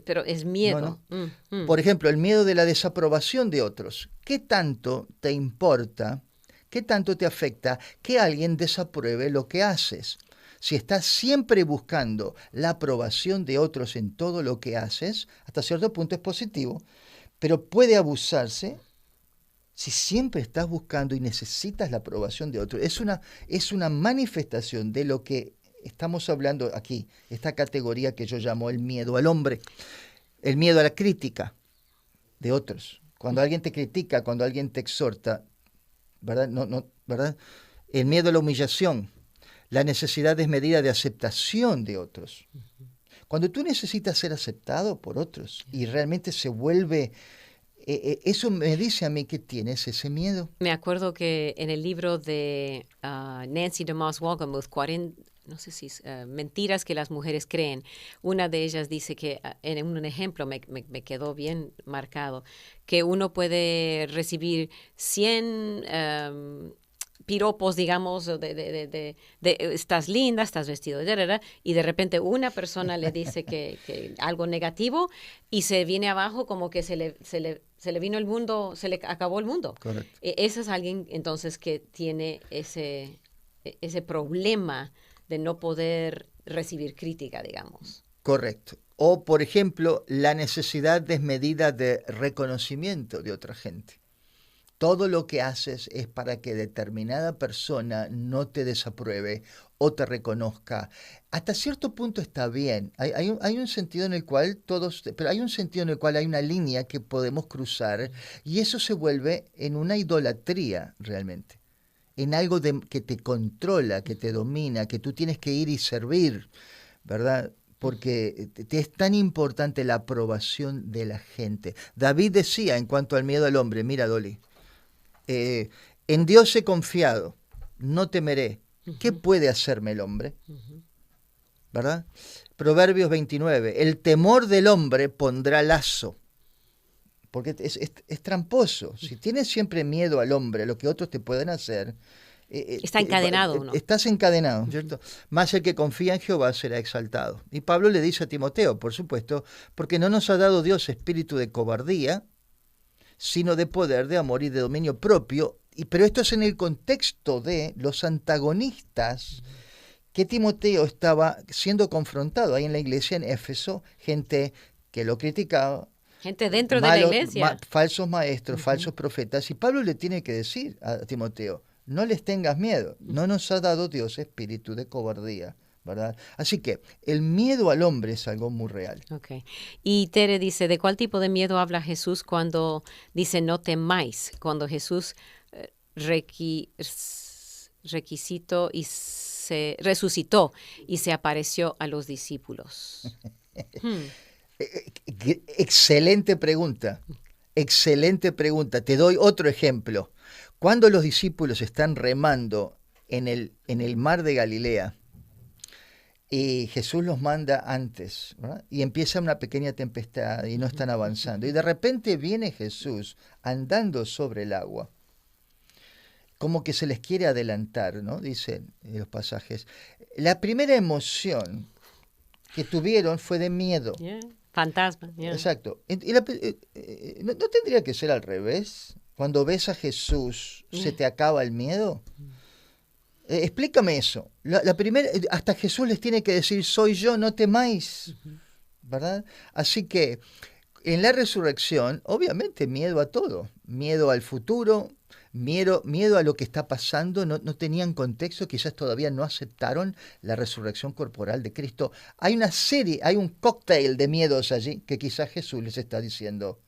pero es miedo. No. Por ejemplo, el miedo de la desaprobación de otros. ¿Qué tanto te importa? ¿Qué tanto te afecta que alguien desapruebe lo que haces? Si estás siempre buscando la aprobación de otros en todo lo que haces, hasta cierto punto es positivo, pero puede abusarse si siempre estás buscando y necesitas la aprobación de otros. Es una manifestación de lo que estamos hablando aquí, esta categoría que yo llamo el miedo al hombre, el miedo a la crítica de otros. Cuando alguien te critica, cuando alguien te exhorta, ¿verdad? ¿Verdad? El miedo a la humillación, la necesidad desmedida de aceptación de otros. Cuando tú necesitas ser aceptado por otros y realmente se vuelve, eso me dice a mí que tienes ese miedo. Me acuerdo que en el libro de Nancy DeMoss Wolgemuth, no sé si mentiras que las mujeres creen, una de ellas dice que, en un ejemplo me quedó bien marcado, que uno puede recibir 100 piropos, digamos, de estás linda, estás vestido, y de repente una persona le dice que algo negativo y se viene abajo como que se le vino el mundo, se le acabó el mundo. Correcto. Ese es alguien entonces que tiene ese problema de no poder recibir crítica, digamos. Correcto. O, por ejemplo, la necesidad desmedida de reconocimiento de otra gente. Todo lo que haces es para que determinada persona no te desapruebe o te reconozca. Hasta cierto punto está bien. Hay un sentido en el cual pero hay un sentido en el cual hay una línea que podemos cruzar y eso se vuelve en una idolatría realmente. En algo que te controla, que te domina, que tú tienes que ir y servir, ¿verdad? Porque te es tan importante la aprobación de la gente. David decía en cuanto al miedo al hombre, mira, Dolly, en Dios he confiado, no temeré. ¿Qué puede hacerme el hombre? ¿Verdad? Proverbios 29, el temor del hombre pondrá lazo. Porque es tramposo. Si tienes siempre miedo al hombre, a lo que otros te pueden hacer, está encadenado, ¿no? Estás encadenado, ¿cierto? Más el que confía en Jehová será exaltado. Y Pablo le dice a Timoteo, por supuesto, porque no nos ha dado Dios espíritu de cobardía, sino de poder, de amor y de dominio propio. Pero esto es en el contexto de los antagonistas que Timoteo estaba siendo confrontado ahí en la iglesia en Éfeso, gente que lo criticaba, gente dentro de la iglesia, falsos maestros, falsos profetas. Y Pablo le tiene que decir a Timoteo, no les tengas miedo, no nos ha dado Dios espíritu de cobardía, ¿verdad? Así que el miedo al hombre es algo muy real. Okay. Y Tere dice, ¿de cuál tipo de miedo habla Jesús cuando dice no temáis? Cuando Jesús resucitó y se apareció a los discípulos. Excelente pregunta, excelente pregunta. Te doy otro ejemplo. Cuando los discípulos están remando en el mar de Galilea y Jesús los manda antes, ¿verdad? Y empieza una pequeña tempestad y no están avanzando. Y de repente viene Jesús andando sobre el agua. Como que se les quiere adelantar, ¿no? Dicen los pasajes. La primera emoción que tuvieron fue de miedo. Yeah. Fantasma. Yeah. Exacto. ¿No tendría que ser al revés? Cuando ves a Jesús, ¿se te acaba el miedo? Explícame eso. La primera, hasta Jesús les tiene que decir, soy yo, no temáis, ¿verdad? Así que en la resurrección, obviamente miedo a todo, miedo al futuro, miedo a lo que está pasando, no tenían contexto, quizás todavía no aceptaron la resurrección corporal de Cristo. Hay una serie, hay un cóctel de miedos allí que quizás Jesús les está diciendo,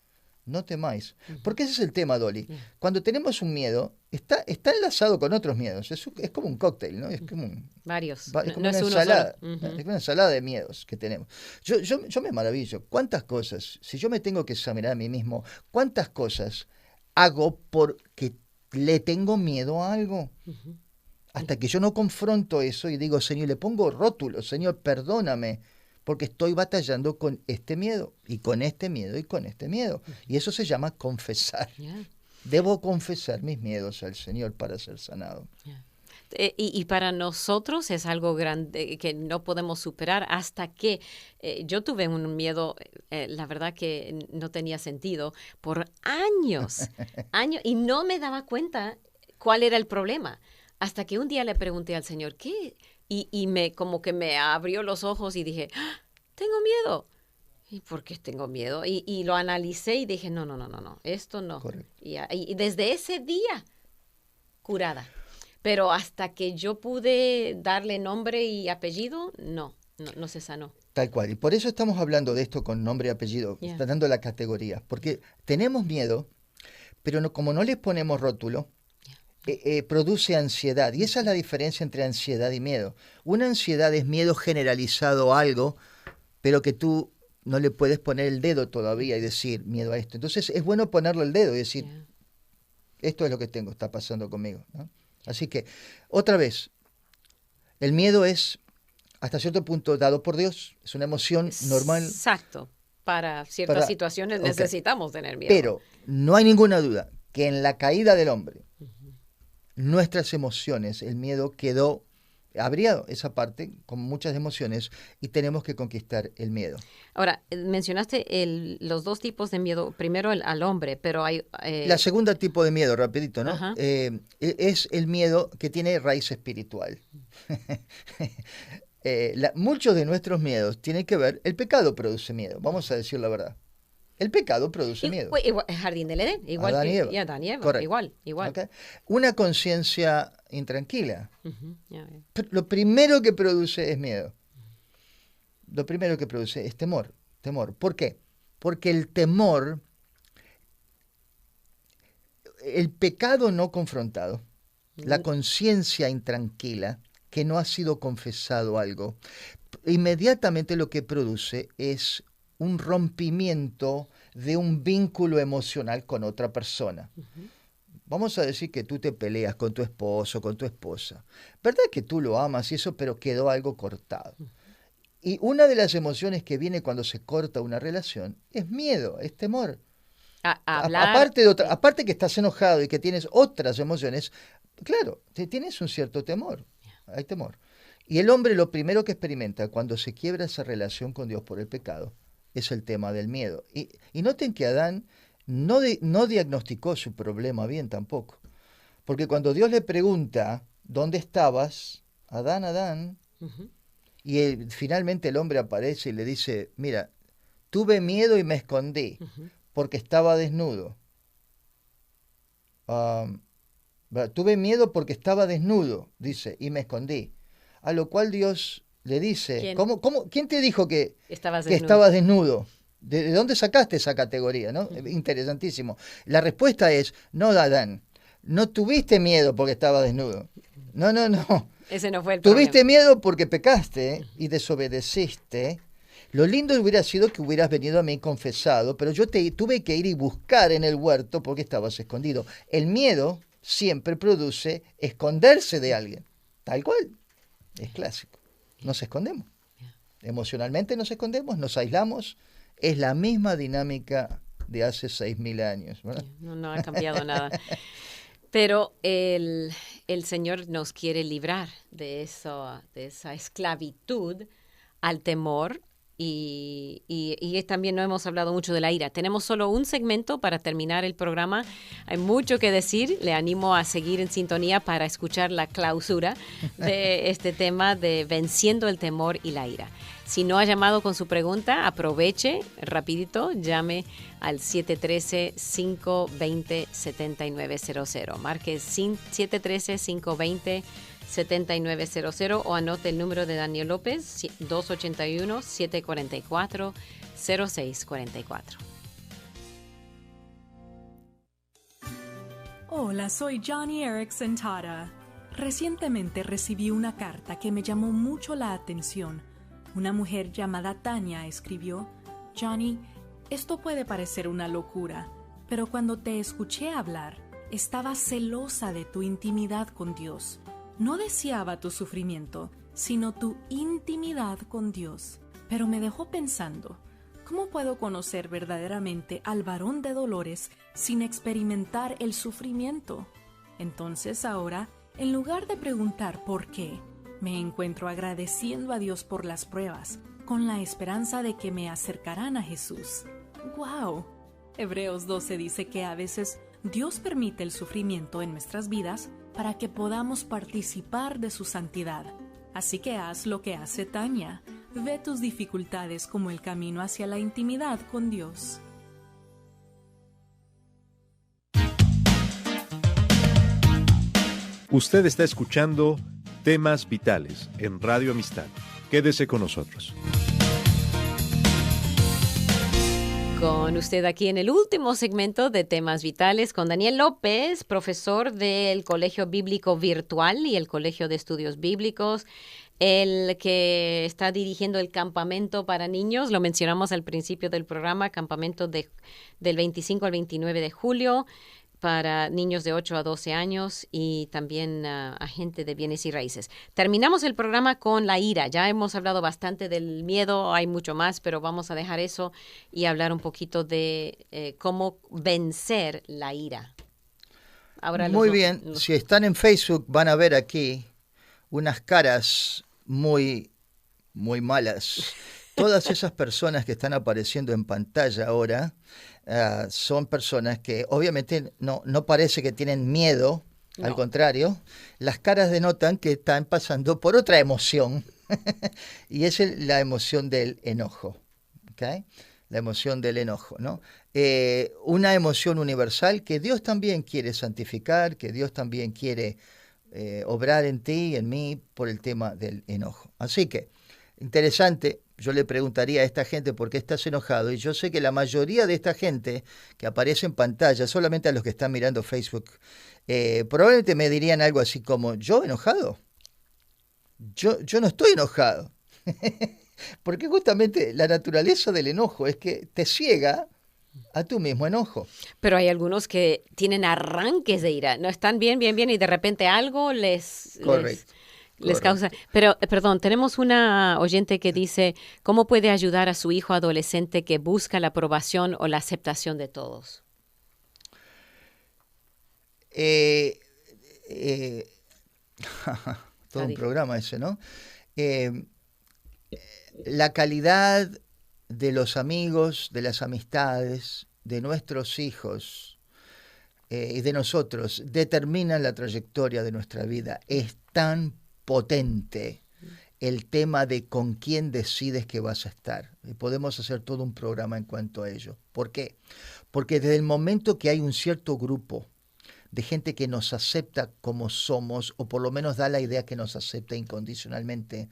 no temáis. Porque ese es el tema, Dolly. Cuando tenemos un miedo, está enlazado con otros miedos. Es como un cóctel, ¿no? Es como varios. Es como no una es uno ensalada. solo. Es una ensalada de miedos que tenemos. Yo me maravillo. ¿Cuántas cosas, si yo me tengo que examinar a mí mismo, cuántas cosas hago porque le tengo miedo a algo? Hasta que yo no confronto eso y digo, Señor, le pongo rótulos, Señor, perdóname, porque estoy batallando con este miedo, y con este miedo, y con este miedo. Y eso se llama confesar. Debo confesar mis miedos al Señor para ser sanado. Y para nosotros es algo grande que no podemos superar hasta que yo tuve un miedo, la verdad que no tenía sentido, por años, y no me daba cuenta cuál era el problema. Hasta que un día le pregunté al Señor, ¿qué? Y como que me abrió los ojos y dije, ¡ah! Tengo miedo. ¿Y por qué tengo miedo? Y lo analicé y dije, no, esto no. Y desde ese día, curada. Pero hasta que yo pude darle nombre y apellido, no se sanó. Tal cual. Y por eso estamos hablando de esto con nombre y apellido, está dando la categoría. Porque tenemos miedo, pero como no le ponemos rótulo, produce ansiedad. Y esa es la diferencia entre ansiedad y miedo. Una ansiedad es miedo generalizado a algo, pero que tú no le puedes poner el dedo todavía y decir miedo a esto. Entonces es bueno ponerle el dedo y decir, esto es lo que tengo, está pasando conmigo, ¿no? Así que, otra vez, el miedo es, hasta cierto punto, dado por Dios. Es una emoción normal. Exacto. Para ciertas situaciones necesitamos tener miedo. Pero no hay ninguna duda que en la caída del hombre, nuestras emociones, el miedo quedó abriado, esa parte, con muchas emociones, y tenemos que conquistar el miedo. Ahora, mencionaste los dos tipos de miedo. Primero al hombre, pero hay... La segunda tipo de miedo, rapidito, ¿no? Es el miedo que tiene raíz espiritual. Muchos de nuestros miedos tienen que ver, el pecado produce miedo, vamos a decir la verdad. El pecado produce miedo. Igual, el jardín del Edén, igual Adán y Eva. que Adán y Eva. Correcto. Igual. Okay. Una conciencia intranquila. Lo primero que produce es miedo. Lo primero que produce es temor. ¿Por qué? Porque el temor, el pecado no confrontado, la conciencia intranquila, que no ha sido confesado algo, inmediatamente lo que produce es un rompimiento de un vínculo emocional con otra persona. Vamos a decir que tú te peleas con tu esposo, con tu esposa. ¿Verdad que tú lo amas y eso, pero quedó algo cortado? Y una de las emociones que viene cuando se corta una relación es miedo, es temor. Aparte que estás enojado y que tienes otras emociones, claro, tienes un cierto temor, hay temor. Y el hombre lo primero que experimenta cuando se quiebra esa relación con Dios por el pecado es el tema del miedo. Y noten que Adán no diagnosticó su problema bien tampoco. Porque cuando Dios le pregunta, ¿dónde estabas? Adán, Adán. Y finalmente el hombre aparece y le dice, mira, tuve miedo y me escondí porque estaba desnudo. Tuve miedo porque estaba desnudo, dice, y me escondí. A lo cual Dios le dice, ¿quién te dijo que estabas desnudo? ¿De dónde sacaste esa categoría? ¿No? Interesantísimo. La respuesta es, no, Adán, no tuviste miedo porque estaba desnudo. No. Ese no fue el Tuviste problema. miedo porque pecaste y desobedeciste. Lo lindo hubiera sido que hubieras venido a mí confesado, pero yo tuve que ir y buscar en el huerto porque estabas escondido. El miedo siempre produce esconderse de alguien. Tal cual. Es clásico. Nos escondemos. Emocionalmente nos escondemos, nos aislamos. Es la misma dinámica de hace 6.000 años, ¿verdad? No ha cambiado nada. Pero el Señor nos quiere librar de esa esclavitud al temor y también no hemos hablado mucho de la ira. Tenemos solo un segmento para terminar el programa. Hay mucho que decir. Le animo a seguir en sintonía para escuchar la clausura de este tema de venciendo el temor y la ira. Si no ha llamado con su pregunta, aproveche rapidito, llame al 713-520-7900. Marque 713-520-7900 o anote el número de Daniel López, 281-744-0644. Hola, soy Johnny Erickson Tara. Recientemente recibí una carta que me llamó mucho la atención. Una mujer llamada Tania escribió: Johnny, esto puede parecer una locura, pero cuando te escuché hablar, estaba celosa de tu intimidad con Dios. No deseaba tu sufrimiento, sino tu intimidad con Dios. Pero me dejó pensando, ¿cómo puedo conocer verdaderamente al varón de dolores sin experimentar el sufrimiento? Entonces ahora, en lugar de preguntar por qué, me encuentro agradeciendo a Dios por las pruebas, con la esperanza de que me acercarán a Jesús. ¡Wow! Hebreos 12 dice que a veces Dios permite el sufrimiento en nuestras vidas para que podamos participar de su santidad. Así que haz lo que hace Tania. Ve tus dificultades como el camino hacia la intimidad con Dios. Usted está escuchando Temas Vitales en Radio Amistad. Quédese con nosotros. Con usted aquí en el último segmento de Temas Vitales con Daniel López, profesor del Colegio Bíblico Virtual y el Colegio de Estudios Bíblicos, el que está dirigiendo el campamento para niños, lo mencionamos al principio del programa, campamento del 25 al 29 de julio, para niños de 8 a 12 años y también agente de bienes y raíces. Terminamos el programa con la ira. Ya hemos hablado bastante del miedo, hay mucho más, pero vamos a dejar eso y hablar un poquito de cómo vencer la ira. Ahora Muy bien, si están en Facebook van a ver aquí unas caras muy, muy malas. Todas esas personas que están apareciendo en pantalla ahora son personas que obviamente no parece que tienen miedo, no. Al contrario, las caras denotan que están pasando por otra emoción y es la emoción del enojo, ¿okay? La emoción del enojo, ¿no? Una emoción universal que Dios también quiere santificar, que Dios también quiere obrar en ti y en mí por el tema del enojo. Así que, interesante. Yo le preguntaría a esta gente por qué estás enojado, y yo sé que la mayoría de esta gente que aparece en pantalla, solamente a los que están mirando Facebook, probablemente me dirían algo así como: ¿yo enojado? Yo no estoy enojado. Porque justamente la naturaleza del enojo es que te ciega a tu mismo enojo. Pero hay algunos que tienen arranques de ira, no están bien, y de repente algo les causa. Pero, perdón, tenemos una oyente que dice: ¿cómo puede ayudar a su hijo adolescente que busca la aprobación o la aceptación de todos? Todo un programa ese, ¿no? La calidad de los amigos, de las amistades, de nuestros hijos y de nosotros determinan la trayectoria de nuestra vida. Es tan potente el tema de con quién decides que vas a estar. Y podemos hacer todo un programa en cuanto a ello. ¿Por qué? Porque desde el momento que hay un cierto grupo de gente que nos acepta como somos, o por lo menos da la idea que nos acepta incondicionalmente,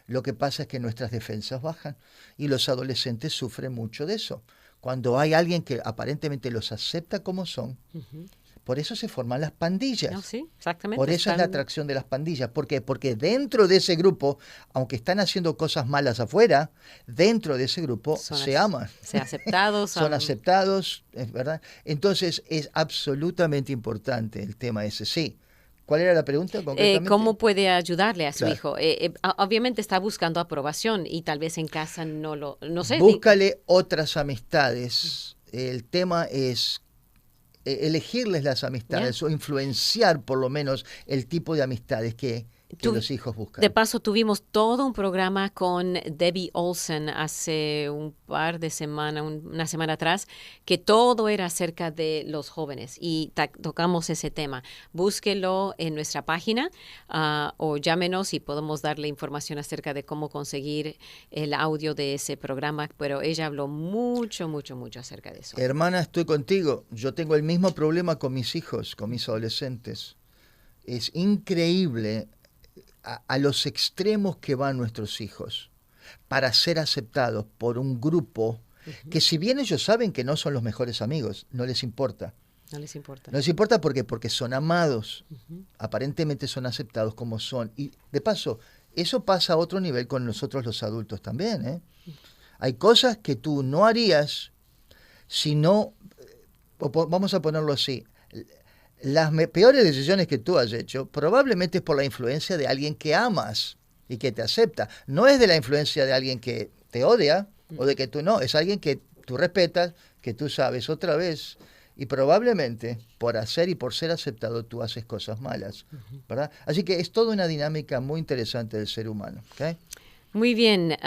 lo que pasa es que nuestras defensas bajan y los adolescentes sufren mucho de eso. Cuando hay alguien que aparentemente los acepta como son, por eso se forman las pandillas. No, sí, exactamente. Por eso es la atracción de las pandillas. ¿Por qué? Porque dentro de ese grupo, aunque están haciendo cosas malas afuera, dentro de ese grupo se aman. Son aceptados, es verdad. Entonces es absolutamente importante el tema ese. Sí. ¿Cuál era la pregunta concretamente? ¿Cómo puede ayudarle a su hijo? Obviamente está buscando aprobación y tal vez en casa no sé. Búscale otras amistades. El tema es elegirles las amistades o influenciar por lo menos el tipo de amistades que que los hijos buscan. De paso, tuvimos todo un programa con Debbie Olson hace un par de semanas, una semana atrás, que todo era acerca de los jóvenes y tocamos ese tema. Búsquelo en nuestra página o llámenos y podemos darle información acerca de cómo conseguir el audio de ese programa, pero ella habló mucho acerca de eso. Hermana, estoy contigo. Yo tengo el mismo problema con mis hijos, con mis adolescentes. Es increíble a los extremos que van nuestros hijos para ser aceptados por un grupo que, si bien ellos saben que no son los mejores amigos, no les importa. No les importa. No les importa porque son amados. Aparentemente son aceptados como son. Y de paso, eso pasa a otro nivel con nosotros los adultos también, ¿eh? Hay cosas que tú no harías si no, vamos a ponerlo así, las peores decisiones que tú has hecho probablemente es por la influencia de alguien que amas y que te acepta. No es de la influencia de alguien que te odia o de que tú no, es alguien que tú respetas, que tú sabes otra vez, y probablemente por hacer y por ser aceptado tú haces cosas malas, ¿verdad? Así que es toda una dinámica muy interesante del ser humano, ¿ok? Muy bien.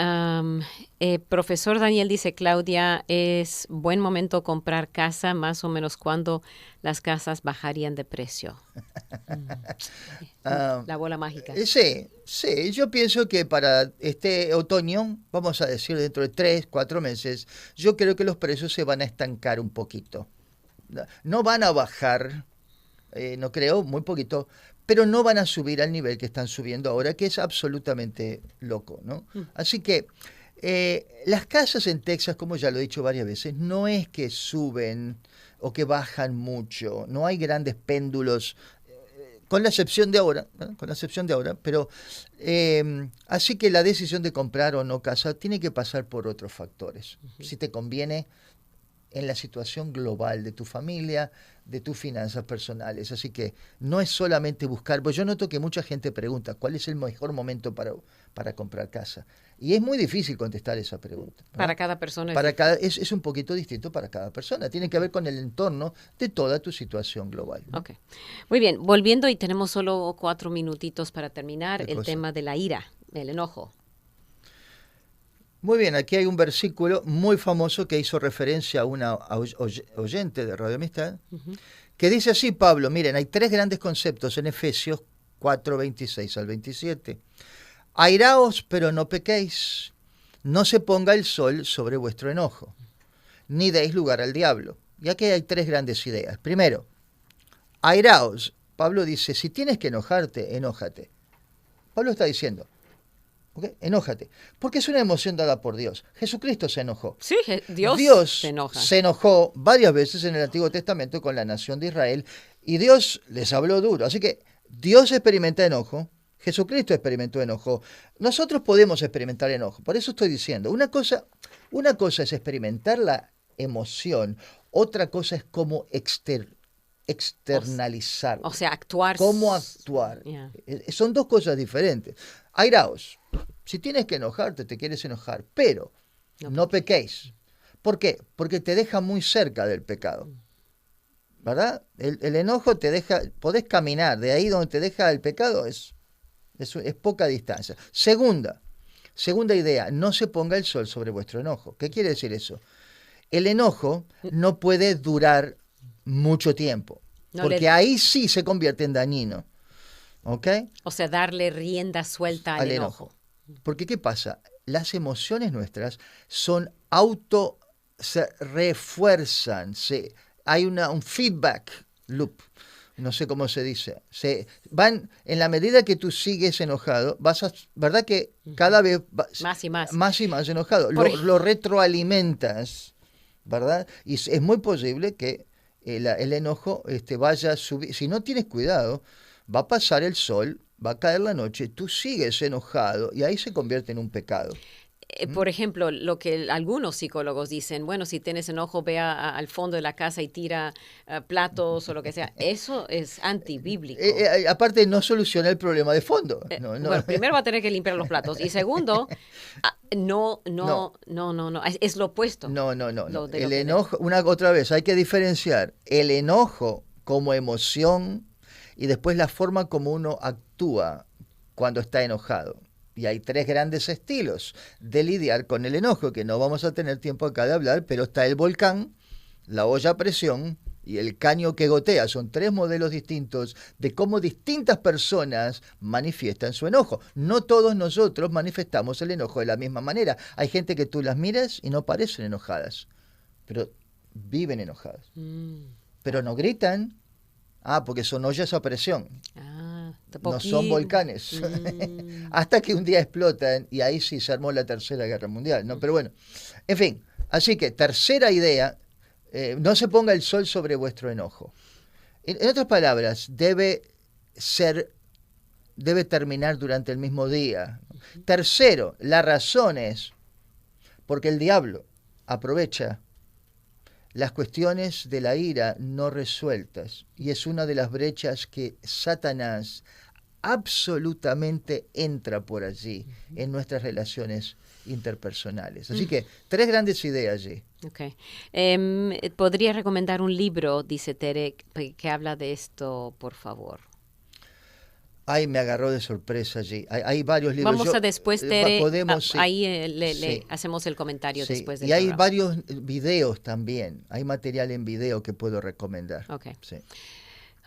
Profesor Daniel dice, Claudia, ¿es buen momento comprar casa? Más o menos, ¿cuándo las casas bajarían de precio? La bola mágica. Sí, yo pienso que para este otoño, vamos a decir dentro de 3, 4 meses, yo creo que los precios se van a estancar un poquito. No van a bajar, no creo, muy poquito, pero no van a subir al nivel que están subiendo ahora, que es absolutamente loco, ¿no? Así que las casas en Texas, como ya lo he dicho varias veces, no es que suben o que bajan mucho, no hay grandes péndulos, con la excepción de ahora, ¿no? Pero así que la decisión de comprar o no casa tiene que pasar por otros factores. Si te conviene en la situación global de tu familia, de tus finanzas personales. Así que no es solamente buscar, pues yo noto que mucha gente pregunta, ¿cuál es el mejor momento para comprar casa? Y es muy difícil contestar esa pregunta, ¿no? Para cada persona. Es un poquito distinto para cada persona. Tiene que ver con el entorno de toda tu situación global, ¿no? Ok. Muy bien, volviendo, y tenemos solo 4 minutitos para terminar, el tema de la ira, el enojo. Muy bien, aquí hay un versículo muy famoso que hizo referencia a una oyente de Radio Amistad, que dice así, Pablo, miren, hay 3 grandes conceptos en Efesios 4, 26 al 27. Airaos, pero no pequéis, no se ponga el sol sobre vuestro enojo, ni deis lugar al diablo. Y aquí hay 3 grandes ideas. Primero, airaos. Pablo dice, si tienes que enojarte, enójate. Pablo está diciendo, ¿okay? Enójate, porque es una emoción dada por Dios. Jesucristo se enojó. Sí, Dios se enoja. Se enojó varias veces en el Antiguo Testamento con la nación de Israel y Dios les habló duro. Así que Dios experimenta enojo, Jesucristo experimentó enojo. Nosotros podemos experimentar enojo. Por eso estoy diciendo, una cosa es experimentar la emoción, otra cosa es cómo externalizarlo. O sea, actuar. Cómo actuar. Yeah. Son 2 cosas diferentes. Airaos. Si tienes que enojarte, te quieres enojar, pero no pequéis. ¿Por qué? Porque te deja muy cerca del pecado. ¿Verdad? El enojo te deja, podés caminar, de ahí donde te deja el pecado es poca distancia. Segunda idea, no se ponga el sol sobre vuestro enojo. ¿Qué quiere decir eso? El enojo no puede durar mucho tiempo, porque ahí sí se convierte en dañino. ¿Ok? O sea, darle rienda suelta al enojo. Porque ¿qué pasa? Las emociones nuestras se refuerzan, hay un feedback loop, no sé cómo se dice, van, en la medida que tú sigues enojado, ¿verdad que cada vez más y más enojado? Lo retroalimentas, ¿verdad? Y es muy posible que el enojo vaya a subir, si no tienes cuidado, va a pasar el sol, va a caer la noche, tú sigues enojado y ahí se convierte en un pecado. Por ejemplo, lo que algunos psicólogos dicen, bueno, si tienes enojo, ve al fondo de la casa y tira platos o lo que sea. Eso es antibíblico. Aparte, no soluciona el problema de fondo. Bueno, primero va a tener que limpiar los platos. Y segundo, no, es lo opuesto. No. El enojo, otra vez, hay que diferenciar el enojo como emoción y después la forma como uno actúa cuando está enojado. Y hay 3 grandes estilos de lidiar con el enojo, que no vamos a tener tiempo acá de hablar, pero está el volcán, la olla a presión y el caño que gotea. Son 3 modelos distintos de cómo distintas personas manifiestan su enojo. No todos nosotros manifestamos el enojo de la misma manera. Hay gente que tú las miras y no parecen enojadas, pero viven enojadas. Pero no gritan, porque son ollas a presión. No son volcanes. Hasta que un día explotan y ahí sí se armó la Tercera Guerra Mundial, ¿no? Pero bueno, en fin, así que tercera idea, no se ponga el sol sobre vuestro enojo. En otras palabras, debe terminar durante el mismo día. Tercero, la razón es porque el diablo aprovecha las cuestiones de la ira no resueltas, y es una de las brechas que Satanás absolutamente entra por allí en nuestras relaciones interpersonales. Así que 3 grandes ideas allí. Okay. ¿Podría recomendar un libro, dice Tere, que habla de esto, por favor? Ay, me agarró de sorpresa allí. Hay varios libros. Vamos a después, Tere, sí. ahí le hacemos el comentario después del Y hay programa. varios videos también. Hay material en video que puedo recomendar. Okay. Sí.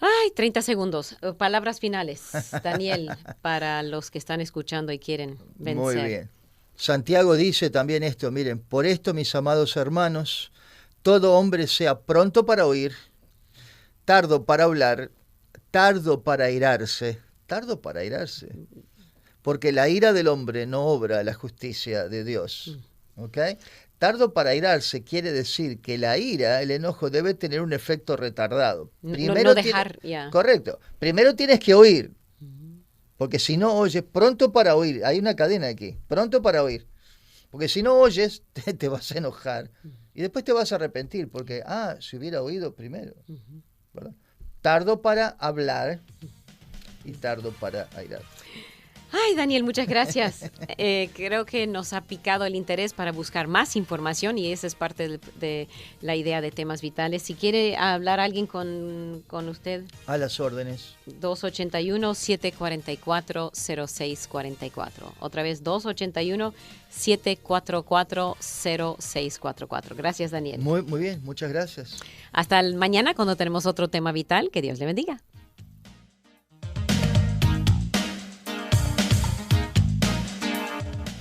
Ay, 30 segundos. Palabras finales, Daniel, para los que están escuchando y quieren vencer. Muy bien. Santiago dice también esto, miren, por esto, mis amados hermanos, todo hombre sea pronto para oír, tardo para hablar, tardo para airarse, porque la ira del hombre no obra la justicia de Dios. ¿Ok? Tardo para airarse quiere decir que la ira, el enojo, debe tener un efecto retardado. Primero no dejar, Correcto. Primero tienes que oír, porque si no oyes, pronto para oír, hay una cadena aquí, pronto para oír, porque si no oyes, te vas a enojar y después te vas a arrepentir, porque, si hubiera oído primero, ¿verdad? Tardo para hablar y tardo para airar. Ay, Daniel, muchas gracias. Creo que nos ha picado el interés para buscar más información y esa es parte de la idea de Temas Vitales. Si quiere hablar alguien con usted. A las órdenes. 281-744-0644. Otra vez, 281-744-0644. Gracias, Daniel. Muy bien, muchas gracias. Hasta mañana cuando tenemos otro tema vital. Que Dios le bendiga.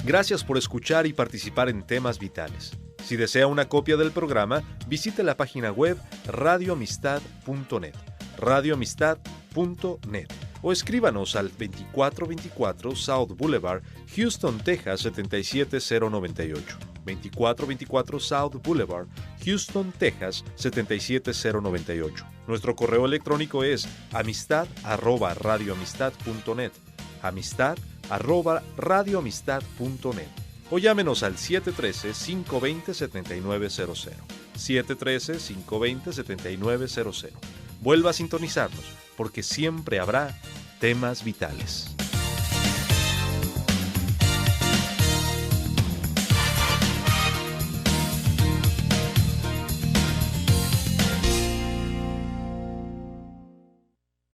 Gracias por escuchar y participar en Temas Vitales. Si desea una copia del programa, visite la página web radioamistad.net, radioamistad.net, o escríbanos al 2424 South Boulevard, Houston, Texas 77098. 2424 South Boulevard, Houston, Texas 77098. Nuestro correo electrónico es amistad@radioamistad.net, amistad@radioamistad.net, o llámenos al 713-520-7900, 713-520-7900. Vuelva a sintonizarnos, porque siempre habrá Temas Vitales.